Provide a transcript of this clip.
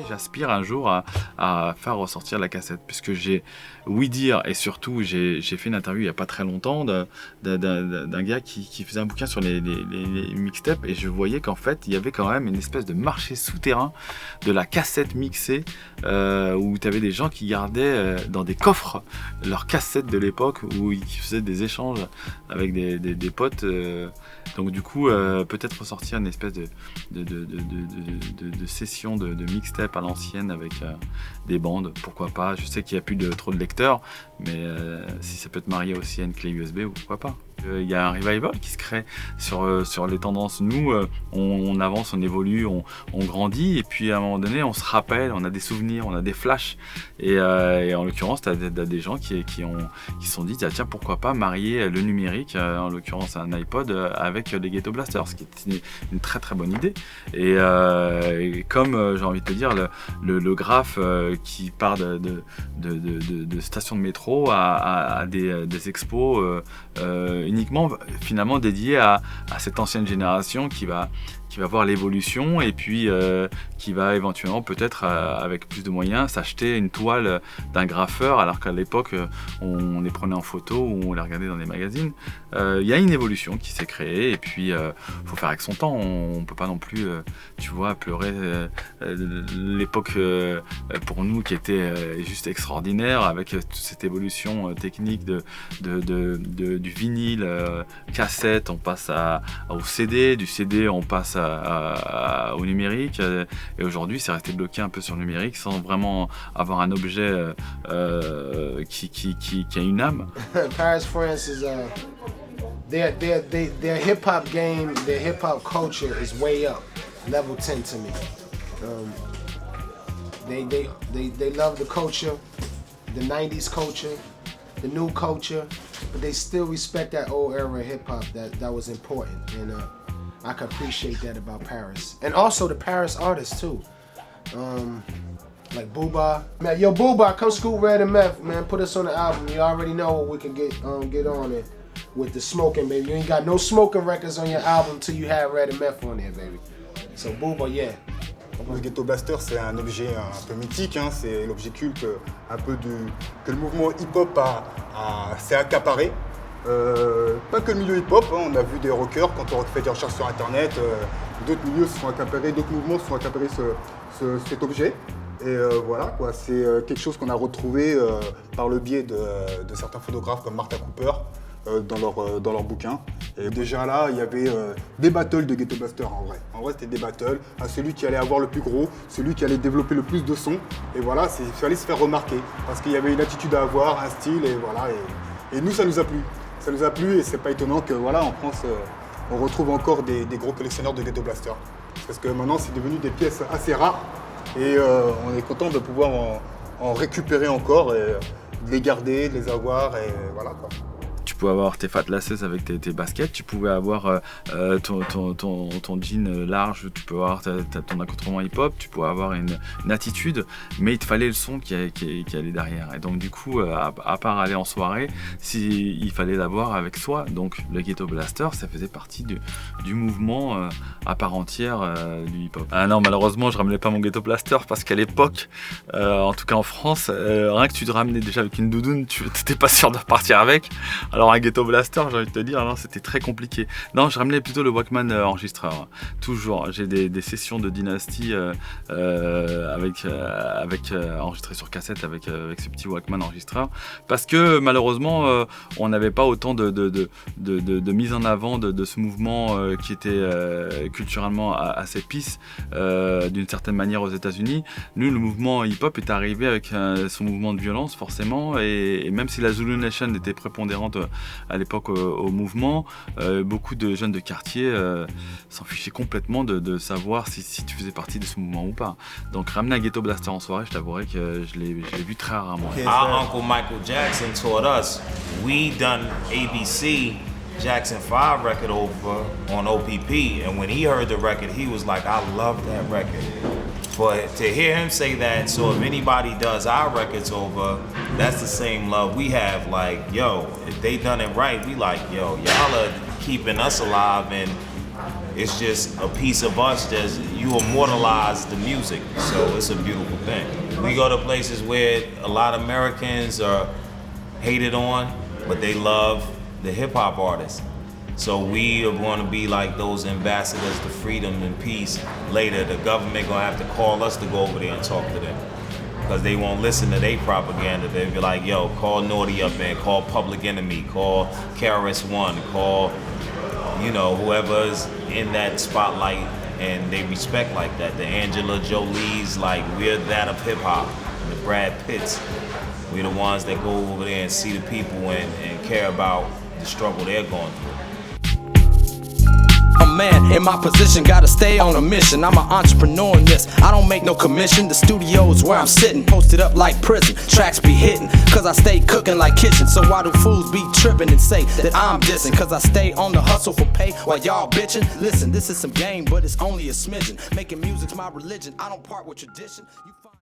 j'aspire un jour à faire ressortir la cassette, puisque j'ai ouï dire, et surtout j'ai fait une interview il n'y a pas très longtemps d'un gars qui faisait un bouquin sur les mixtapes, et je voyais qu'en fait il y avait quand même une espèce de marché souterrain de la cassette mixée, où tu avais des gens qui gardaient dans des coffres leurs cassettes de l'époque, où ils faisaient des échanges avec des potes. Donc du coup, peut-être ressortir une espèce de session de mixtape à l'ancienne avec des bandes, pourquoi pas. Je sais qu'il n'y a plus trop de lecteurs, mais si ça peut te marier aussi à une clé USB, pourquoi pas. Il y a un revival qui se crée sur les tendances. Nous, on avance, on évolue, on grandit, et puis à un moment donné, on se rappelle, on a des souvenirs, on a des flashs. Et en l'occurrence, tu as des gens qui se sont dit, tiens, pourquoi pas marier le numérique, en l'occurrence un iPod, avec les Ghetto Blasters, ce qui est une très très bonne idée. Et comme j'ai envie de te dire, le graphe qui part de stations de métro à des expos uniquement finalement dédié à cette ancienne génération qui va voir l'évolution, et puis qui va éventuellement peut-être avec plus de moyens s'acheter une toile d'un graffeur, alors qu'à l'époque on les prenait en photo ou on les regardait dans des magazines. Il y a une évolution qui s'est créée, et puis faut faire avec son temps. On peut pas non plus tu vois, pleurer l'époque pour nous qui était juste extraordinaire, avec toute cette évolution technique du vinyle, cassette, on passe au CD, du CD on passe au numérique, et aujourd'hui c'est resté bloqué un peu sur le numérique sans vraiment avoir un objet qui a une âme. Paris, France is their hip hop game, their hip hop culture is way up, level 10 to me. They love the culture, the 90s culture, the new culture, but they still respect that old era hip hop that was important, and I can appreciate that about Paris, and also the Paris artists too, like Booba. Man, yo, Booba, come scoop Red and Meth, man. Put us on the album. You already know what we can get on it with the smoking, baby. You ain't got no smoking records on your album till you have Red and Meth on there, baby. So Booba, yeah. Le Ghetto Blaster, c'est un objet un peu mythique, hein. C'est l'objet culte un peu que le mouvement hip-hop s'est accaparé. Pas que le milieu hip-hop, hein. On a vu des rockers, quand on fait des recherches sur internet, d'autres milieux se sont accaparés, d'autres mouvements se sont accaparés cet objet. Et voilà, quoi. C'est quelque chose qu'on a retrouvé par le biais de certains photographes comme Martha Cooper dans leur bouquin. Et déjà là, il y avait des battles de Ghetto Blaster en vrai. En vrai, c'était des battles à celui qui allait avoir le plus gros, celui qui allait développer le plus de sons. Et voilà, il fallait se faire remarquer parce qu'il y avait une attitude à avoir, un style, et voilà. Et nous, ça nous a plu. Ça nous a plu, et c'est pas étonnant que voilà, en France, on retrouve encore des gros collectionneurs de Ghetto Blaster. Parce que maintenant, c'est devenu des pièces assez rares, et on est content de pouvoir en récupérer encore, et de les garder, de les avoir, et voilà quoi. Tu pouvais avoir tes fat lasses avec tes baskets, tu pouvais avoir ton jean large, tu peux avoir ton accoutrement hip-hop, tu pouvais avoir une attitude, mais il te fallait le son qui allait derrière. Et donc du coup, à part aller en soirée, il fallait l'avoir avec soi. Donc le Ghetto Blaster, ça faisait partie du mouvement à part entière du hip-hop. Ah non, malheureusement, je ramenais pas mon Ghetto Blaster parce qu'à l'époque, en tout cas en France, rien que tu te ramenais déjà avec une doudoune, tu n'étais pas sûr de repartir avec. Alors un Ghetto Blaster, j'ai envie de te dire, non, c'était très compliqué. Non, je ramenais plutôt le Walkman enregistreur. Toujours, j'ai des sessions de Dynasty avec enregistré sur cassette avec ce petit Walkman enregistreur, parce que malheureusement, on n'avait pas autant de mise en avant de ce mouvement qui était culturellement assez peace d'une certaine manière aux États-Unis. Nous, le mouvement hip-hop est arrivé avec son mouvement de violence forcément, et même si la Zulu Nation était prépondérante à l'époque au mouvement, beaucoup de jeunes de quartier s'en fichaient complètement de savoir si tu faisais partie de ce mouvement ou pas. Donc ramener un Ghetto Blaster en soirée, je t'avouerais que je l'ai vu très rarement. Our Uncle Michael Jackson taught us. We done ABC Jackson 5 record over on OPP, and when he heard the record, he was like, I love that record. But to hear him say that, so if anybody does our records over, that's the same love we have. Like, yo, if they done it right, we like, yo, y'all are keeping us alive, and it's just a piece of us that's, you immortalize the music. So it's a beautiful thing. We go to places where a lot of Americans are hated on, but they love the hip hop artists. So we are going to be like those ambassadors to freedom and peace. Later, the government gonna have to call us to go over there and talk to them, because they won't listen to their propaganda. They'll be like, yo, call Naughty up there, call Public Enemy, call KRS-One, call, you know, whoever's in that spotlight, and they respect like that. The Angela Jolie's, like, we're that of hip hop. The Brad Pitts, we're the ones that go over there and see the people and care about the struggle they're going through. Man, in my position, gotta stay on a mission. I'm an entrepreneur in this, I don't make no commission. The studio's where I'm sitting, posted up like prison. Tracks be hitting, cause I stay cooking like kitchen. So why do fools be tripping and say that I'm dissing? Cause I stay on the hustle for pay while y'all bitching. Listen, this is some game, but it's only a smidgen. Making music's my religion, I don't part with tradition.